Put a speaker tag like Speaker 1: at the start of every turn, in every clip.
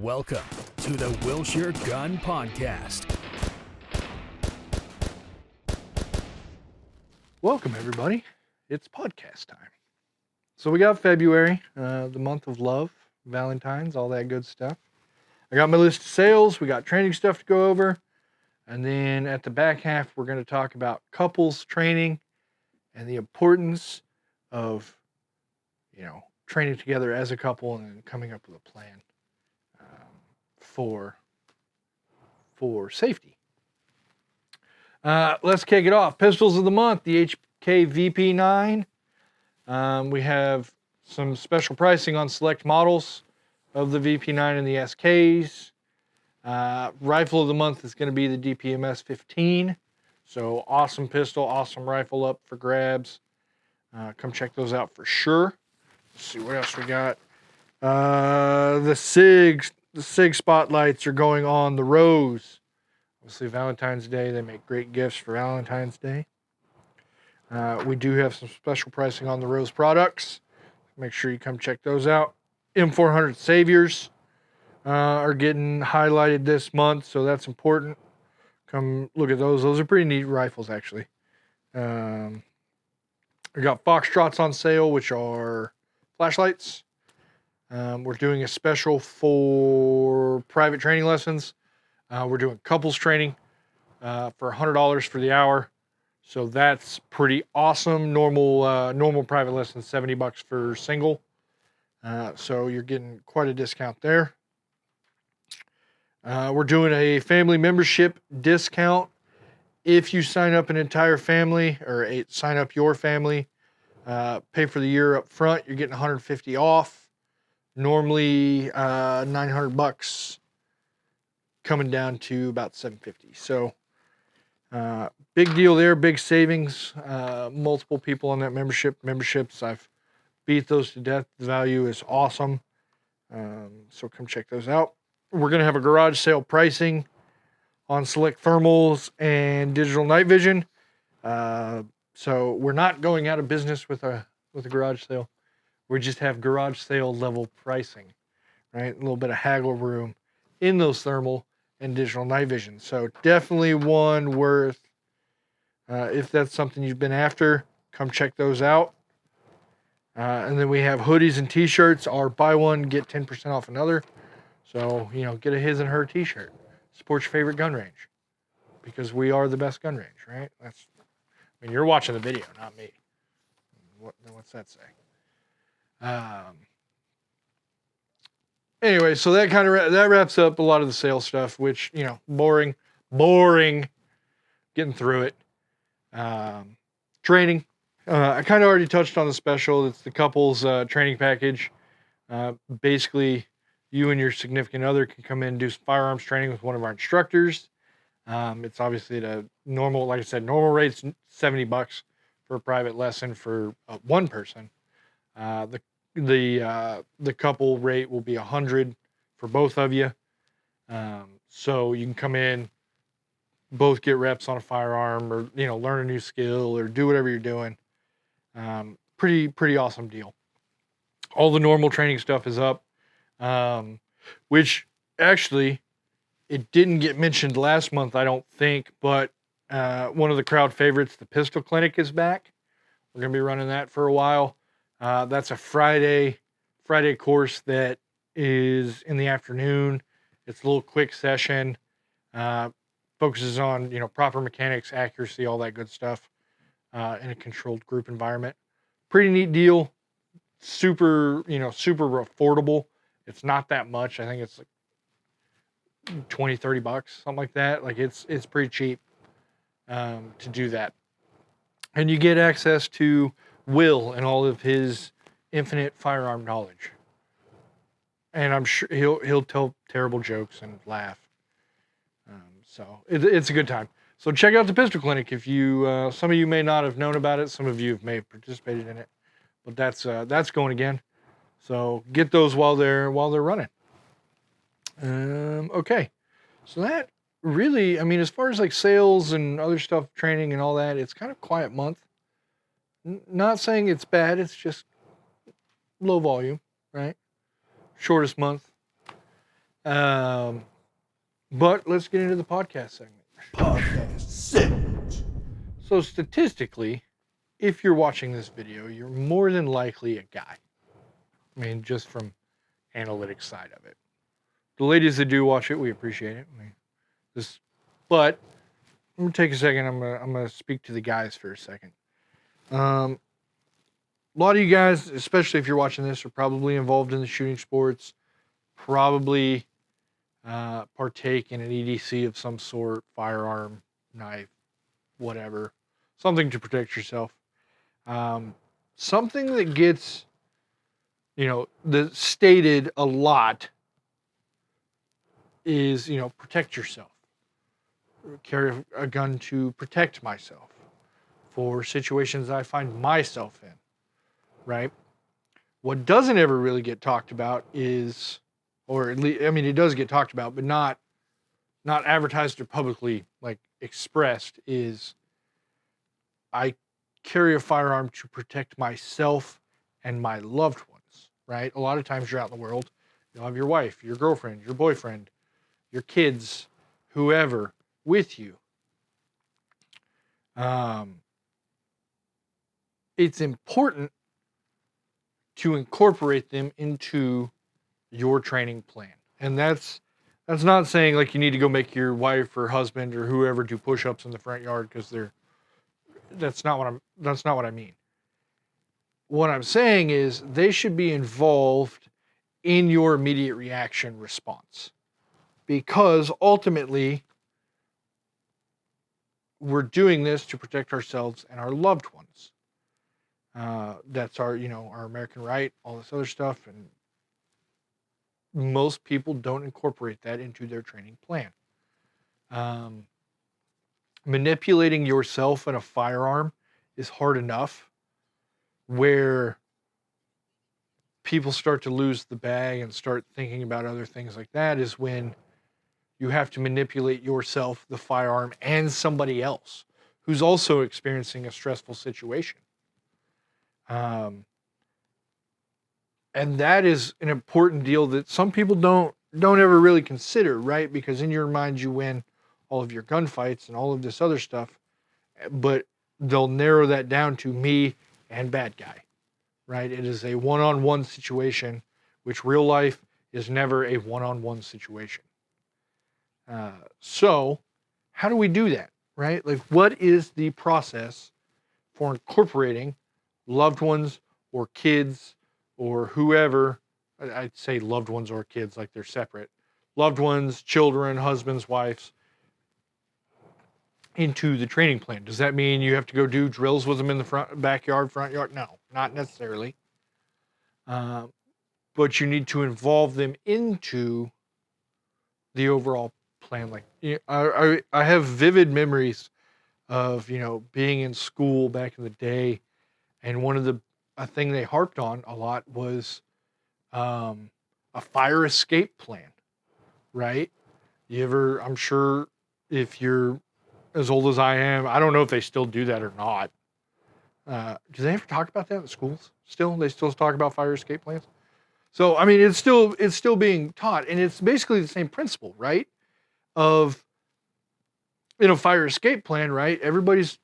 Speaker 1: Welcome to the Wilshire Gun Podcast.
Speaker 2: Welcome, everybody. It's podcast time. So we got February, the month of love, Valentine's, all that good stuff. I got my list of sales. We got training stuff to go over. And then at the back half, we're going to talk about couples training and the importance of, training together as a couple and then coming up with a plan for safety. Let's kick it off. Pistols of the month, the HK VP9. We have some special pricing on select models of the VP9 and the SKs. Rifle of the month is going to be the DPMS 15. So awesome pistol, awesome rifle up for grabs. Come check those out for sure. Let's see what else we got. The SIG spotlights are going on the Rose. Obviously Valentine's Day, they make great gifts for Valentine's Day. We do have some special pricing on the Rose products. Make sure you come check those out. M400 Saviors are getting highlighted this month, so that's important. Come look at those. Those are pretty neat rifles, actually. We got Foxtrots on sale, which are flashlights. We're doing a special for private training lessons. We're doing couples training for $100 for the hour. So that's pretty awesome. Normal private lessons, $70 for single. So you're getting quite a discount there. We're doing a family membership discount. If you sign up an entire family or sign up your family, pay for the year up front, you're getting $150 off. Normally $900, coming down to about $750. So big deal there, big savings. Multiple people on that memberships. I've beat those to death. The value is awesome. So come check those out. We're going to have a garage sale pricing on select thermals and digital night vision. So we're not going out of business with a garage sale. We just have garage sale level pricing, right? A little bit of haggle room in those thermal and digital night vision. So definitely one worth, if that's something you've been after, come check those out. And then we have hoodies and t-shirts. Our buy one, get 10% off another. So, get a his and her t-shirt. Support your favorite gun range. Because we are the best gun range, right? You're watching the video, not me. What's that say? Anyway, so that kind of that wraps up a lot of the sales stuff, which, boring, getting through it. Training. I kind of already touched on the special. It's the couples training package. Basically, you and your significant other can come in and do some firearms training with one of our instructors. It's obviously the normal, like I said, normal rate's $70 for a private lesson for one person. The couple rate will be $100 for both of you. So you can come in, both get reps on a firearm, or learn a new skill, or do whatever you're doing. Pretty awesome deal. All the normal training stuff is up, which actually it didn't get mentioned last month, I don't think, but one of the crowd favorites, the Pistol Clinic, is back. We're gonna be running that for a while. That's a Friday course that is in the afternoon. It's a little quick session. Focuses on, proper mechanics, accuracy, all that good stuff, in a controlled group environment. Pretty neat deal. Super affordable. It's not that much. I think it's like $20-$30, something like that. Like it's pretty cheap to do that. And you get access to Will and all of his infinite firearm knowledge. And I'm sure he'll tell terrible jokes and laugh. So it's a good time. So check out the Pistol Clinic if you, some of you may not have known about it. Some of you may have participated in it, but that's going again. So get those while they're running. Okay. So that really, as far as like sales and other stuff, training and all that, it's kind of quiet month. Not saying it's bad. It's just low volume, right? Shortest month. But let's get into the podcast segment.
Speaker 3: Podcast segment.
Speaker 2: So statistically, if you're watching this video, you're more than likely a guy. I mean, just from analytics side of it. The ladies that do watch it, we appreciate it. But I'm gonna take a second. I'm gonna speak to the guys for a second. A lot of you guys, especially if you're watching this, are probably involved in the shooting sports. Probably partake in an EDC of some sort, firearm, knife, whatever, something to protect yourself. Something that gets, stated a lot is, protect yourself. Carry a gun to protect myself for situations I find myself in, right? What doesn't ever really get talked about is, or at least, I mean, it does get talked about, but not advertised or publicly expressed, is I carry a firearm to protect myself and my loved ones, right? A lot of times you're out in the world, you'll have your wife, your girlfriend, your boyfriend, your kids, whoever with you. It's important to incorporate them into your training plan. And that's not saying you need to go make your wife or husband or whoever do push-ups in the front yard, because that's not what I mean. What I'm saying is they should be involved in your immediate reaction response, because ultimately we're doing this to protect ourselves and our loved ones. That's our American right, all this other stuff, and most people don't incorporate that into their training plan. Manipulating yourself and a firearm is hard enough. Where people start to lose the bag and start thinking about other things like that is when you have to manipulate yourself, the firearm, and somebody else who's also experiencing a stressful situation. And that is an important deal that some people don't ever really consider, right? Because in your mind you win all of your gunfights and all of this other stuff, but they'll narrow that down to me and bad guy, right? It is a one-on-one situation, which real life is never a one-on-one situation. So how do we do that, right? What is the process for incorporating loved ones or kids or whoever? I'd say loved ones or kids like they're separate. Loved ones, children, husbands, wives, into the training plan. Does that mean you have to go do drills with them in the backyard, front yard? No, not necessarily. But you need to involve them into the overall plan. I have vivid memories of, being in school back in the day, and a thing they harped on a lot was a fire escape plan, right? I'm sure if you're as old as I am, I don't know if they still do that or not. Do they ever talk about that in schools? They still talk about fire escape plans? So, I mean, it's still being taught, and it's basically the same principle, right? Of, in a fire escape plan, right? Everybody's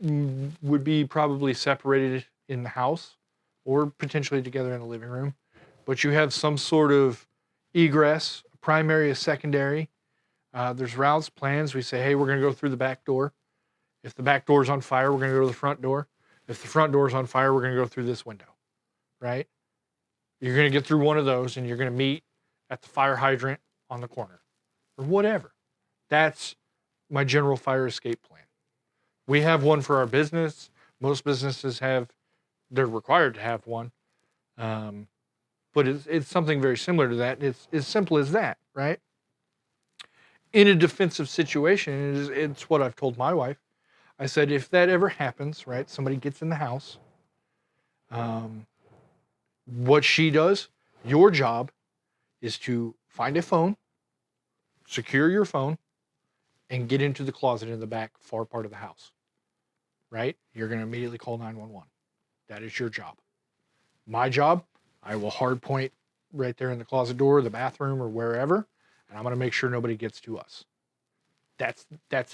Speaker 2: would be probably separated in the house or potentially together in the living room, but you have some sort of egress, primary, a secondary. There's routes, plans. We say, hey, we're going to go through the back door. If the back door's on fire, we're going to go to the front door. If the front door's on fire, we're going to go through this window, right? You're going to get through one of those, and you're going to meet at the fire hydrant on the corner or whatever. That's my general fire escape plan. We have one for our business. Most businesses they're required to have one. But it's something very similar to that. It's as simple as that, right? In a defensive situation, it's what I've told my wife. I said, if that ever happens, right, somebody gets in the house, what she does, your job is to find a phone, secure your phone, and get into the closet in the back far part of the house, right? You're going to immediately call 911. That is your job. My job, I will hard point right there in the closet door, the bathroom, or wherever, and I'm going to make sure nobody gets to us. That's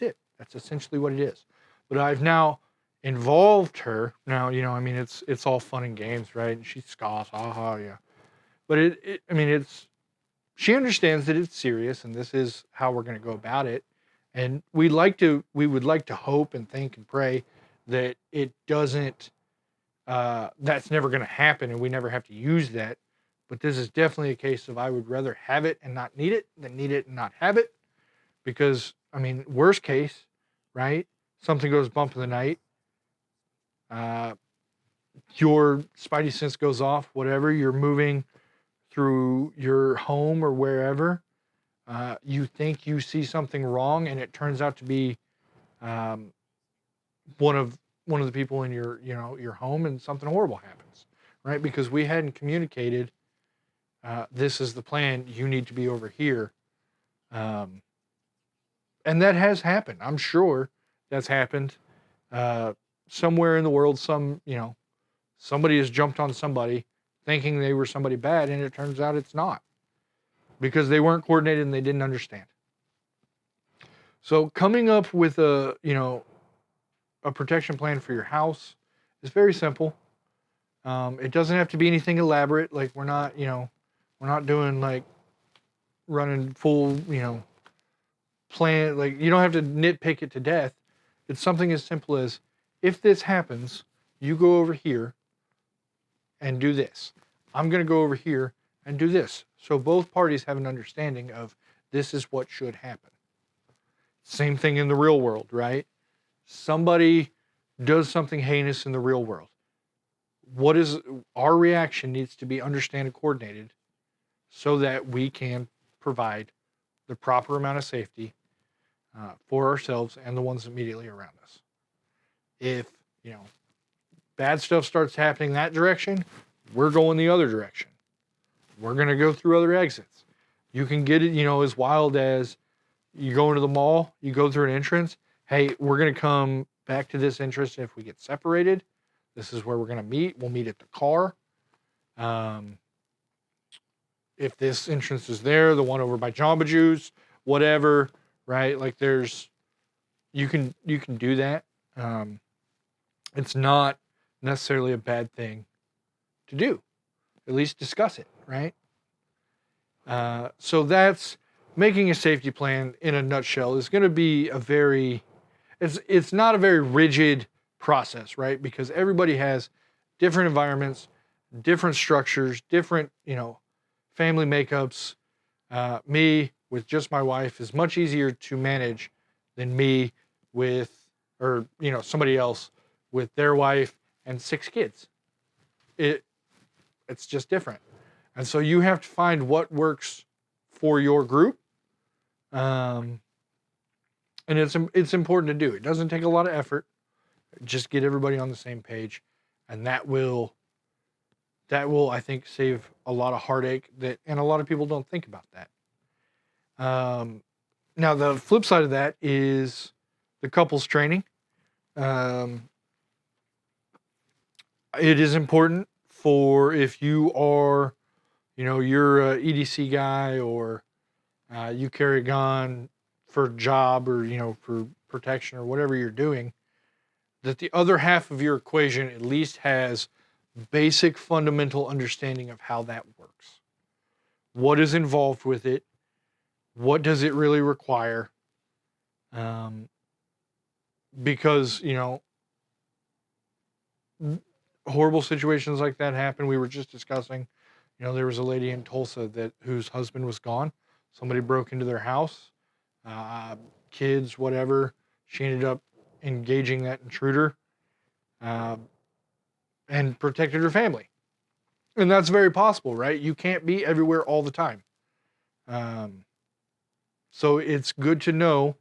Speaker 2: it. That's essentially what it is. But I've now involved her. Now, I mean, it's all fun and games, right? And she scoffs, yeah. But she understands that it's serious, and this is how we're going to go about it. And we would like to hope and think and pray that it doesn't, that's never going to happen, and we never have to use that. But this is definitely a case of I would rather have it and not need it than need it and not have it. Because, I mean, worst case, right? Something goes bump in the night. Your spidey sense goes off, whatever. You're moving through your home or wherever. You think you see something wrong, and it turns out to be one of the people in your home, and something horrible happens, right? Because we hadn't communicated. This is the plan. You need to be over here. And that has happened. I'm sure that's happened somewhere in the world. Somebody has jumped on somebody thinking they were somebody bad, and it turns out it's not, because they weren't coordinated and they didn't understand. So coming up with a protection plan for your house is very simple. It doesn't have to be anything elaborate. Like we're not doing like running full, plan. Like you don't have to nitpick it to death. It's something as simple as, if this happens, you go over here and do this. I'm going to go over here and do this. So both parties have an understanding of this is what should happen. Same thing in the real world, right? Somebody does something heinous in the real world. What is our reaction needs to be understood and coordinated so that we can provide the proper amount of safety for ourselves and the ones immediately around us. If, bad stuff starts happening that direction, we're going the other direction. We're going to go through other exits. You can get it, as wild as you go into the mall, you go through an entrance. Hey, we're going to come back to this entrance. If we get separated, this is where we're going to meet. We'll meet at the car. If this entrance is there, the one over by Jamba Juice, whatever, right? Like you can do that. It's not necessarily a bad thing to do. At least discuss it, right? So that's making a safety plan in a nutshell. Is going to be it's not a very rigid process, right? Because everybody has different environments, different structures, different, family makeups. Me with just my wife is much easier to manage than me with, somebody else with their wife and 6 kids. It's just different. And so you have to find what works for your group. And it's important to do. It doesn't take a lot of effort. Just get everybody on the same page, and that will, I think, save a lot of heartache, and a lot of people don't think about that. Now the flip side of that is the couples training. It is important for, if you are, you're a EDC guy, or you carry a gun for a job, or, for protection or whatever you're doing, that the other half of your equation at least has basic fundamental understanding of how that works. What is involved with it? What does it really require? Because, horrible situations like that happen. We were just discussing, there was a lady in Tulsa whose husband was gone. Somebody broke into their house, kids, whatever. She ended up engaging that intruder, and protected her family. And that's very possible, right? You can't be everywhere all the time. So it's good to know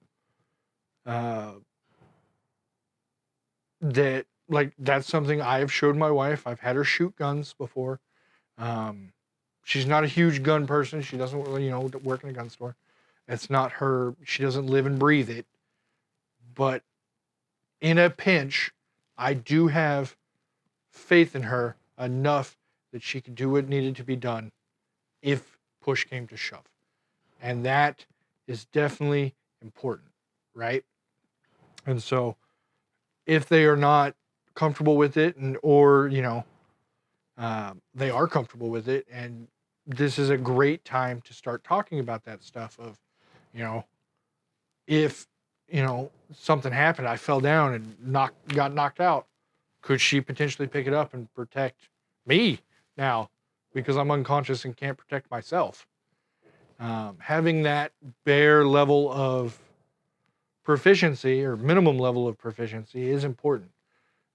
Speaker 2: that, like, that's something I have showed my wife. I've had her shoot guns before. She's not a huge gun person. She doesn't, work in a gun store. It's not her. She doesn't live and breathe it. But in a pinch, I do have faith in her enough that she could do what needed to be done if push came to shove. And that is definitely important, right? And so if they are not comfortable with it, or they are comfortable with it, and this is a great time to start talking about that stuff of, if, something happened, I fell down and got knocked out, could she potentially pick it up and protect me now because I'm unconscious and can't protect myself? Having that bare level of proficiency, or minimum level of proficiency, is important,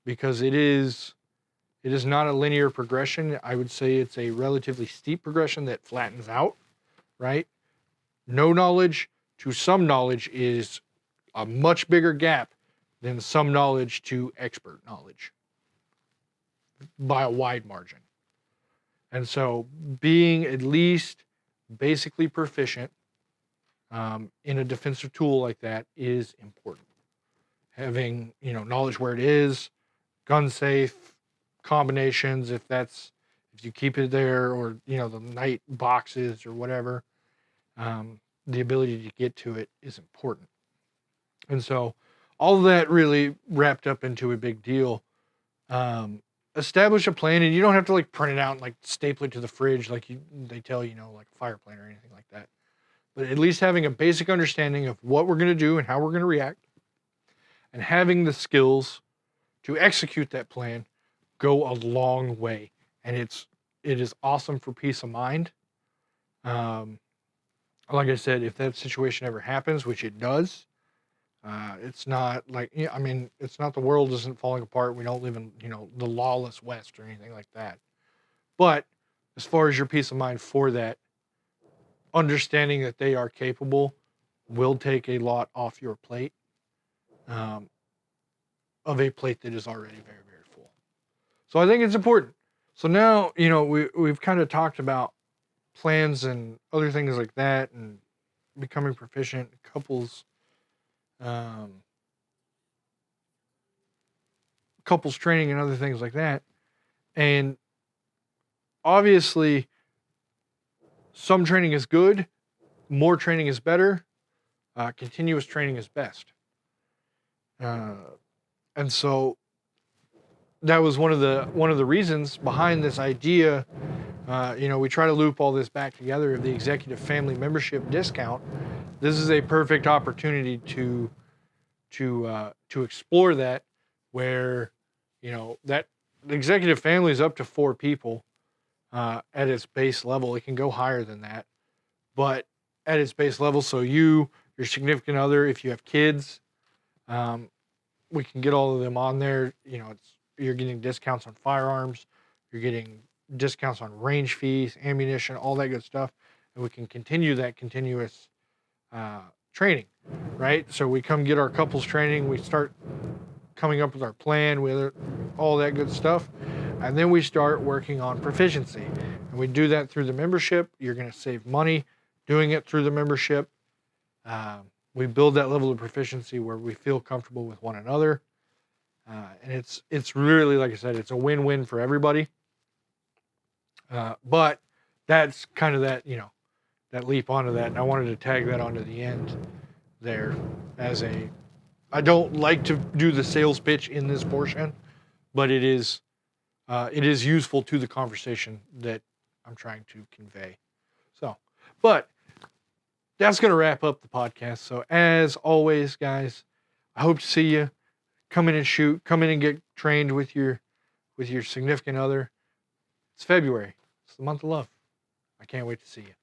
Speaker 2: because it is not a linear progression. I would say it's a relatively steep progression that flattens out, right? No knowledge to some knowledge is a much bigger gap than some knowledge to expert knowledge, by a wide margin. And so being at least basically proficient in a defensive tool like that is important. Having, knowledge where it is, gun safe, combinations, if you keep it there, or, the night boxes or whatever, the ability to get to it is important. And so all of that really wrapped up into a big deal. Establish a plan, and you don't have to print it out and staple it to the fridge like they tell you, like a fire plan or anything like that. But at least having a basic understanding of what we're going to do and how we're going to react, and having the skills to execute that plan go a long way. And it is awesome for peace of mind. Like I said, if that situation ever happens, which it does, it's not it's not, the world isn't falling apart. We don't live in, the lawless West or anything like that. But as far as your peace of mind for that, understanding that they are capable will take a lot off your plate, of a plate that is already very, very full. So I think it's important. So now, we've kind of talked about plans and other things like that, and becoming proficient, couples training and other things like that. And obviously some training is good, more training is better, continuous training is best. And so that was one of the reasons behind this idea. We try to loop all this back together, of the executive family membership discount. This is a perfect opportunity to explore that, where, that the executive family is up to 4 people at its base level. It can go higher than that, but at its base level. So your significant other, if you have kids, we can get all of them on there. You're getting discounts on firearms, you're getting discounts on range fees, ammunition, all that good stuff, and we can continue that continuous training, right? So we come get our couples training, we start coming up with our plan, with all that good stuff, and then we start working on proficiency. And we do that through the membership. You're going to save money doing it through the membership. We build that level of proficiency where we feel comfortable with one another. And it's really, like I said, it's a win-win for everybody. But that's kind of that, that leap onto that. And I wanted to tag that onto the end there I don't like to do the sales pitch in this portion, but it is useful to the conversation that I'm trying to convey. So, but that's going to wrap up the podcast. So as always, guys, I hope to see you. Come in and shoot. Come in and get trained with your significant other. It's February. It's the month of love. I can't wait to see you.